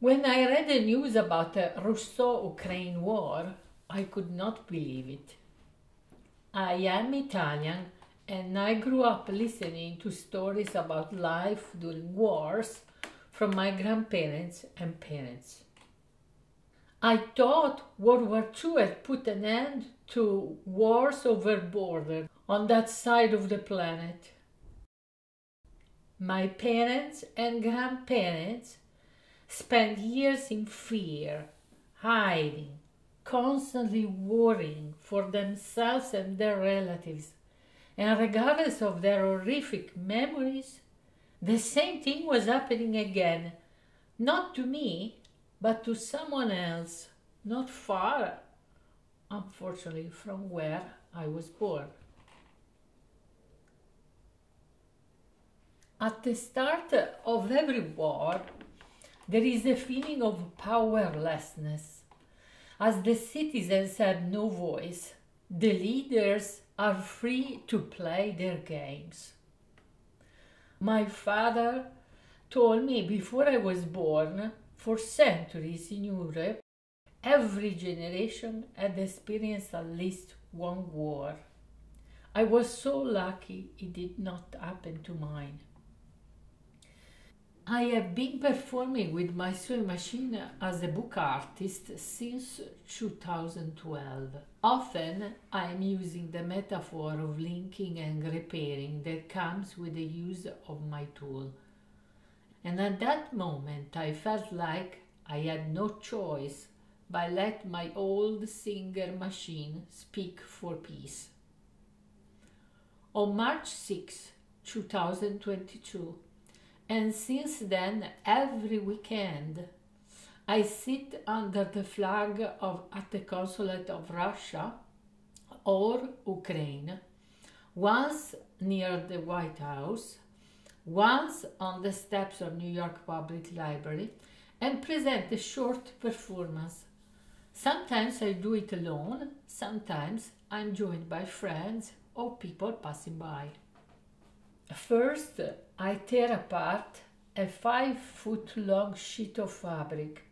When I read the news about the Russo-Ukraine war, I could not believe it. I am Italian and I grew up listening to stories about life during wars from my grandparents and parents. I thought World War II had put an end to wars over borders on that side of the planet. My parents and grandparents spent years in fear, hiding, constantly worrying for themselves and their relatives. And regardless of their horrific memories, the same thing was happening again, not to me, but to someone else, not far, unfortunately, from where I was born. At the start of every war, there is a feeling of powerlessness. As the citizens have no voice, the leaders are free to play their games. My father told me before I was born, for centuries in Europe, every generation had experienced at least one war. I was so lucky it did not happen to mine. I have been performing with my sewing machine as a book artist since 2012. Often I am using the metaphor of linking and repairing that comes with the use of my tool. And at that moment I felt like I had no choice but let my old Singer machine speak for peace. On March 6, 2022, and since then, every weekend, I sit under the flag at the consulate of Russia or Ukraine, once near the White House, once on the steps of New York Public Library, and present a short performance. Sometimes I do it alone, sometimes I'm joined by friends or people passing by. First, I tear apart a 5-foot-long sheet of fabric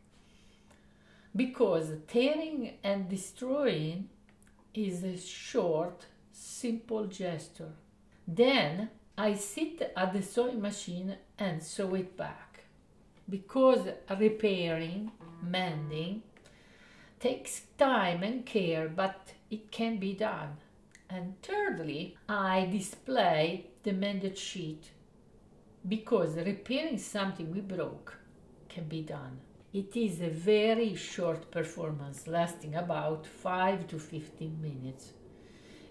because tearing and destroying is a short, simple gesture. Then I sit at the sewing machine and sew it back because repairing, mending takes time and care, but it can be done. And thirdly, I display the mended sheet because repairing something we broke can be done. It is a very short performance lasting about 5 to 15 minutes.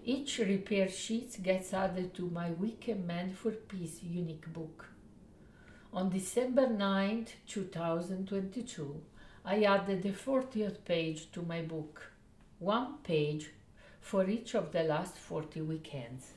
Each repair sheet gets added to my Weekend Mend for Peace unique book. On December 9, 2022, I added the 40th page to my book, one page for each of the last 40 weekends.